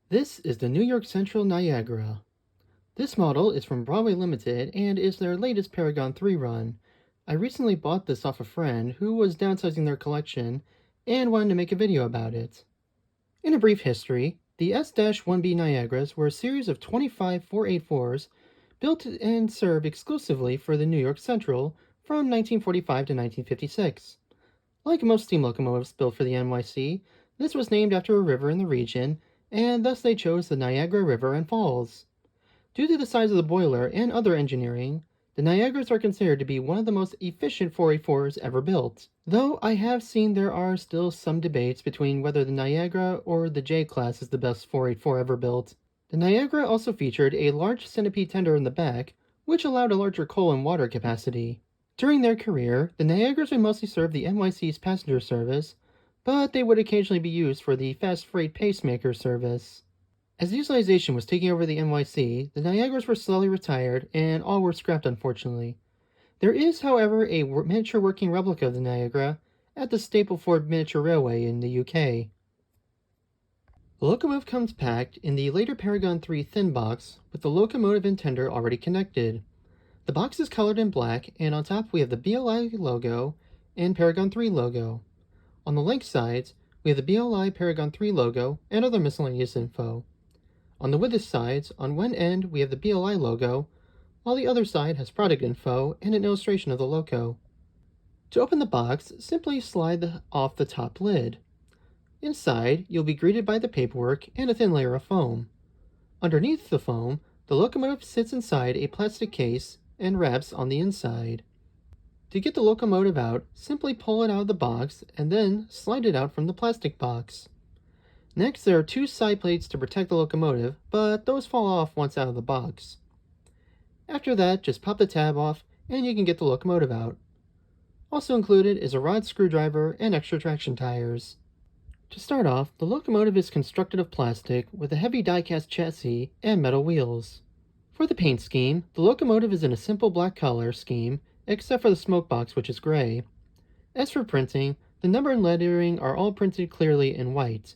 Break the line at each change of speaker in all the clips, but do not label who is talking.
This is the New York Central Niagara. This model is from Broadway Limited and is their latest Paragon 3 run. I recently bought this off a friend who was downsizing their collection and wanted to make a video about it. In a brief history, the S-1B Niagaras were a series of 25 484s built and served exclusively for the New York Central from 1945 to 1956. Like most steam locomotives built for the NYC, this was named after a river in the region, and thus they chose the Niagara River and Falls. Due to the size of the boiler and other engineering, the Niagaras are considered to be one of the most efficient 484s ever built. Though I have seen there are still some debates between whether the Niagara or the J class is the best 484 ever built. The Niagara also featured a large centipede tender in the back, which allowed a larger coal and water capacity. During their career, the Niagaras would mostly serve the NYC's passenger service, but they would occasionally be used for the fast freight pacemaker service. As utilization was taking over the NYC, the Niagaras were slowly retired, and all were scrapped unfortunately. There is, however, a miniature working replica of the Niagara at the Stapleford Miniature Railway in the UK. The locomotive comes packed in the later Paragon 3 thin box with the locomotive and tender already connected. The box is colored in black, and on top we have the BLI logo and Paragon 3 logo. On the length sides, we have the BLI Paragon 3 logo and other miscellaneous info. On the width sides, on one end we have the BLI logo, while the other side has product info and an illustration of the loco. To open the box, simply slide off the top lid. Inside, you'll be greeted by the paperwork and a thin layer of foam. Underneath the foam, the locomotive sits inside a plastic case and wraps on the inside. To get the locomotive out, simply pull it out of the box and then slide it out from the plastic box. Next, there are two side plates to protect the locomotive, but those fall off once out of the box. After that, just pop the tab off and you can get the locomotive out. Also included is a rod screwdriver and extra traction tires. To start off, the locomotive is constructed of plastic with a heavy die-cast chassis and metal wheels. For the paint scheme, the locomotive is in a simple black color scheme, except for the smoke box, which is gray. As for printing, the number and lettering are all printed clearly in white.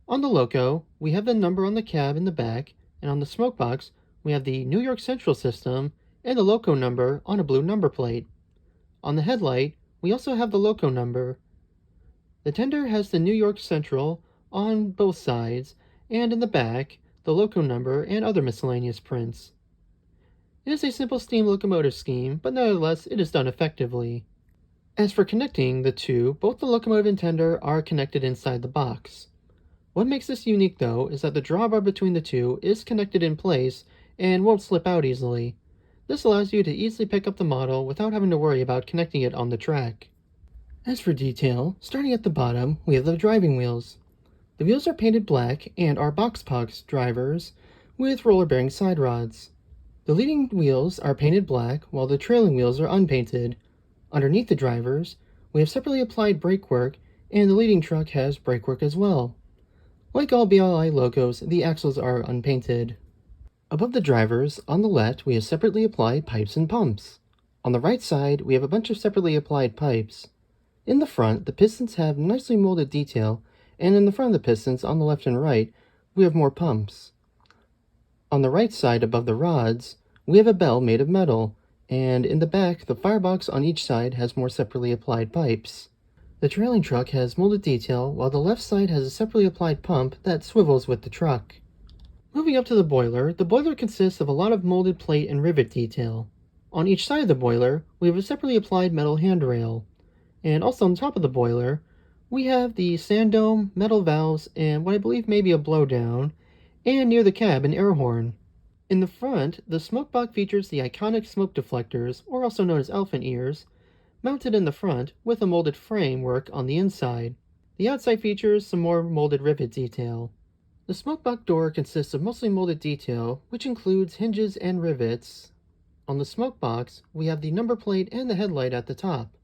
On the loco, we have the number on the cab in the back, and on the smoke box, we have the New York Central system and the loco number on a blue number plate. On the headlight, we also have the loco number. The tender has the New York Central on both sides, and in the back, the loco number and other miscellaneous prints. It is a simple steam locomotive scheme, but nevertheless it is done effectively. As for connecting the two, both the locomotive and tender are connected inside the box. What makes this unique, though, is that the drawbar between the two is connected in place and won't slip out easily. This allows you to easily pick up the model without having to worry about connecting it on the track. As for detail, starting at the bottom, we have the driving wheels. The wheels are painted black and are box drivers with roller bearing side rods. The leading wheels are painted black while the trailing wheels are unpainted. Underneath the drivers, we have separately applied brakework, and the leading truck has brakework as well. Like all BLI logos, the axles are unpainted. Above the drivers, on the left, we have separately applied pipes and pumps. On the right side, we have a bunch of separately applied pipes. In the front, the pistons have nicely molded detail, and in the front of the pistons, on the left and right, we have more pumps. On the right side, above the rods, we have a bell made of metal, and in the back, the firebox on each side has more separately applied pipes. The trailing truck has molded detail, while the left side has a separately applied pump that swivels with the truck. Moving up to the boiler consists of a lot of molded plate and rivet detail. On each side of the boiler, we have a separately applied metal handrail. And also on top of the boiler, we have the sand dome, metal valves, and what I believe may be a blowdown, and near the cab an air horn. In the front, the smoke box features the iconic smoke deflectors, or also known as elephant ears, mounted in the front with a molded framework on the inside. The outside features some more molded rivet detail. The smoke box door consists of mostly molded detail, which includes hinges and rivets. On the smoke box, we have the number plate and the headlight at the top.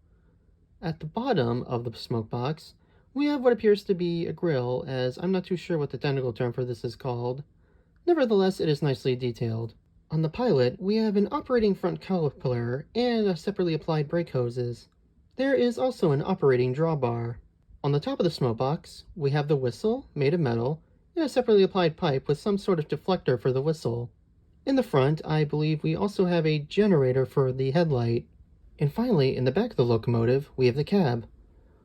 At the bottom of the smoke box, we have what appears to be a grill, as I'm not too sure what the technical term for this is called. Nevertheless, it is nicely detailed. On the pilot, we have an operating front caliper and a separately applied brake hoses. There is also an operating drawbar. On the top of the smoke box, we have the whistle, made of metal, and a separately applied pipe with some sort of deflector for the whistle. In the front, I believe we also have a generator for the headlight. And finally, in the back of the locomotive, we have the cab.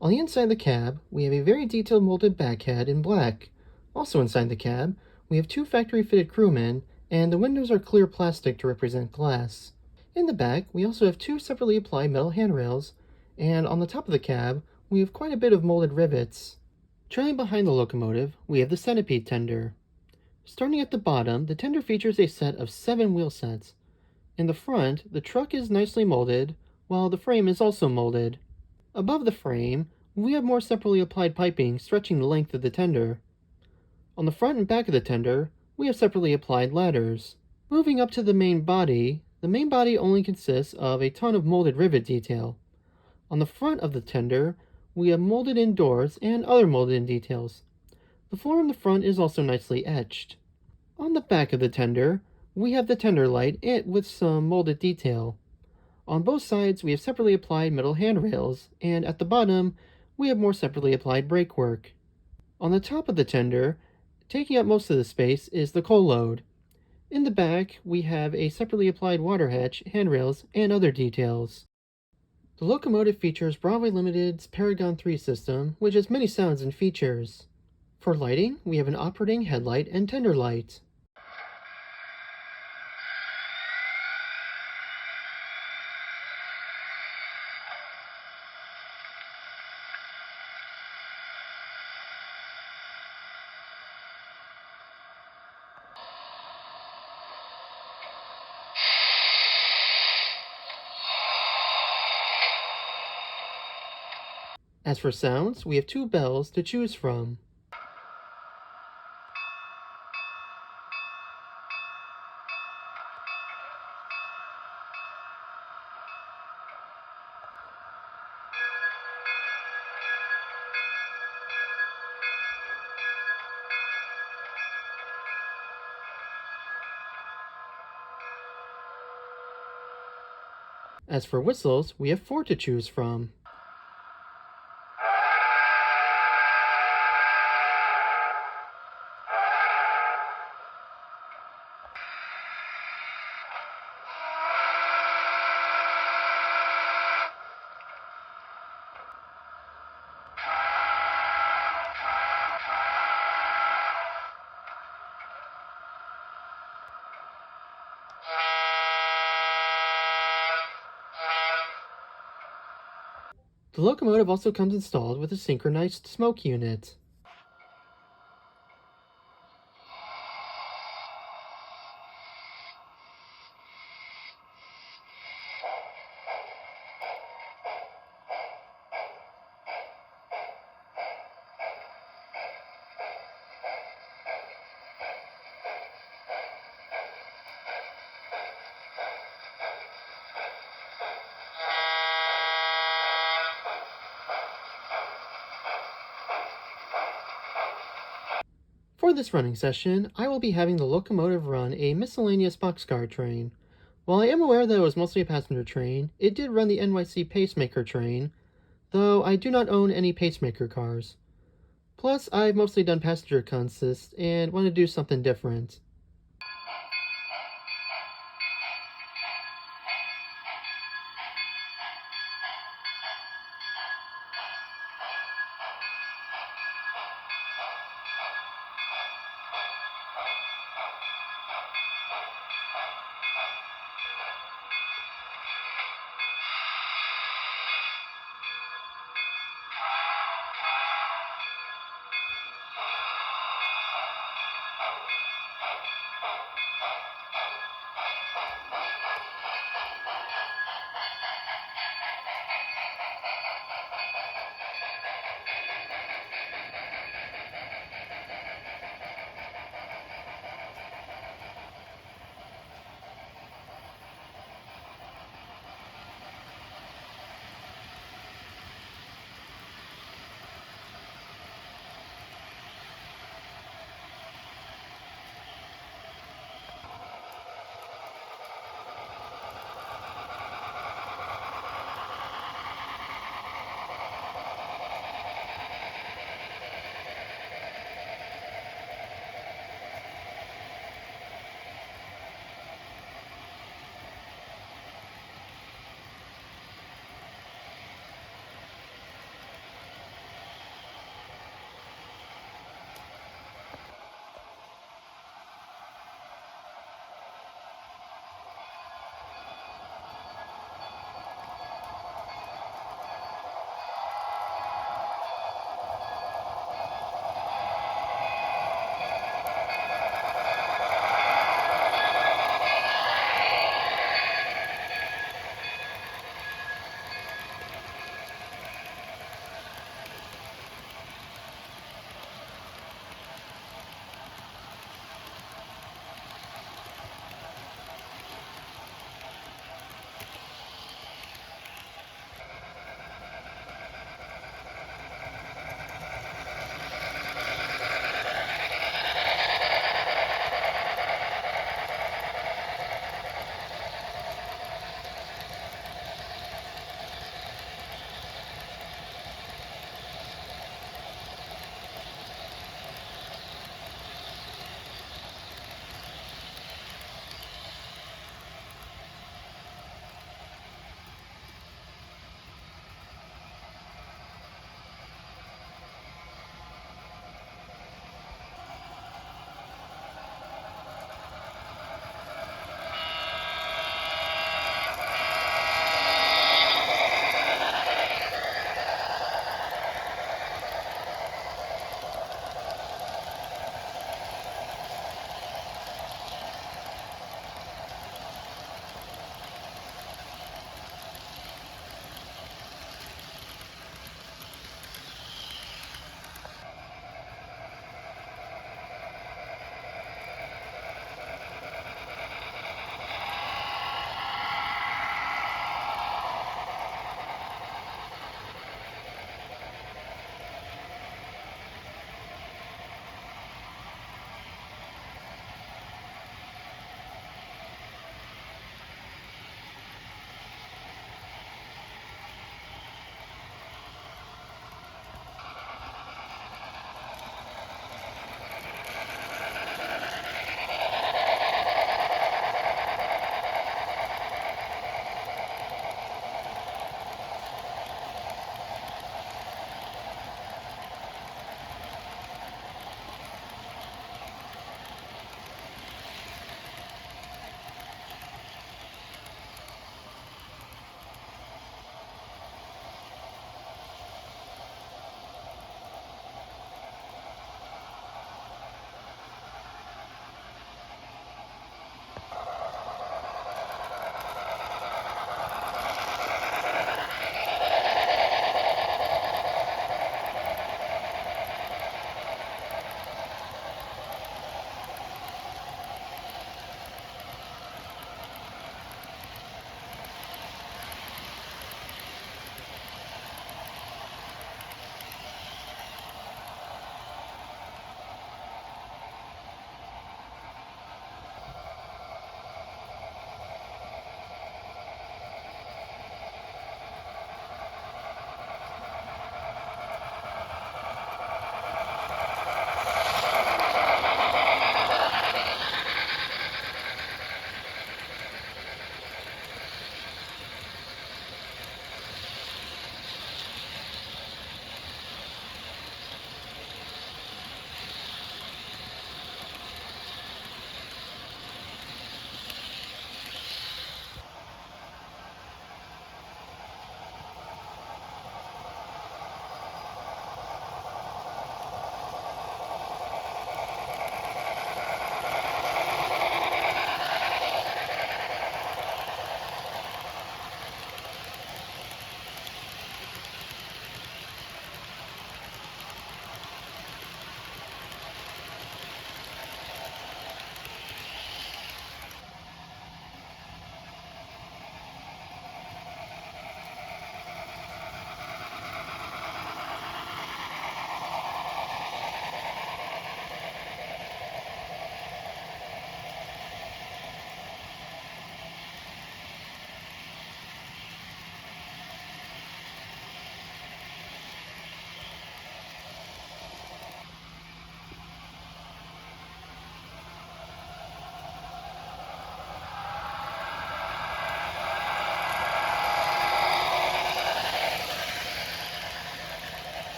On the inside of the cab, we have a very detailed molded backhead in black. Also inside the cab, we have 2 factory-fitted crewmen, and the windows are clear plastic to represent glass. In the back, we also have 2 separately applied metal handrails, and on the top of the cab, we have quite a bit of molded rivets. Trailing behind the locomotive, we have the centipede tender. Starting at the bottom, the tender features a set of 7 wheel sets. In the front, the truck is nicely molded, while the frame is also molded. Above the frame, we have more separately applied piping stretching the length of the tender. On the front and back of the tender, we have separately applied ladders. Moving up to the main body only consists of a ton of molded rivet detail. On the front of the tender, we have molded in doors and other molded in details. The floor in the front is also nicely etched. On the back of the tender, we have the tender light with some molded detail. On both sides, we have separately applied metal handrails, and at the bottom, we have more separately applied brakework. On the top of the tender, taking up most of the space, is the coal load. In the back, we have a separately applied water hatch, handrails, and other details. The locomotive features Broadway Limited's Paragon 3 system, which has many sounds and features. For lighting, we have an operating headlight and tender light. As for sounds, we have 2 bells to choose from. As for whistles, we have 4 to choose from. The locomotive also comes installed with a synchronized smoke unit. For this running session, I will be having the locomotive run a miscellaneous boxcar train. While I am aware that it was mostly a passenger train, it did run the NYC pacemaker train, though I do not own any pacemaker cars. Plus, I've mostly done passenger consist and want to do something different.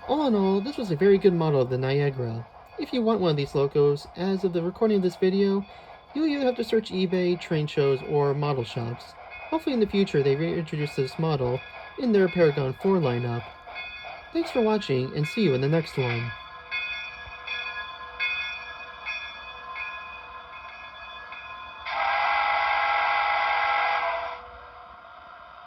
All in all, this was a very good model of the Niagara. If you want one of these locos, as of the recording of this video, you'll either have to search eBay, train shows, or model shops. Hopefully in the future they reintroduce this model in their Paragon 4 lineup. Thanks for watching, and see you in the next one.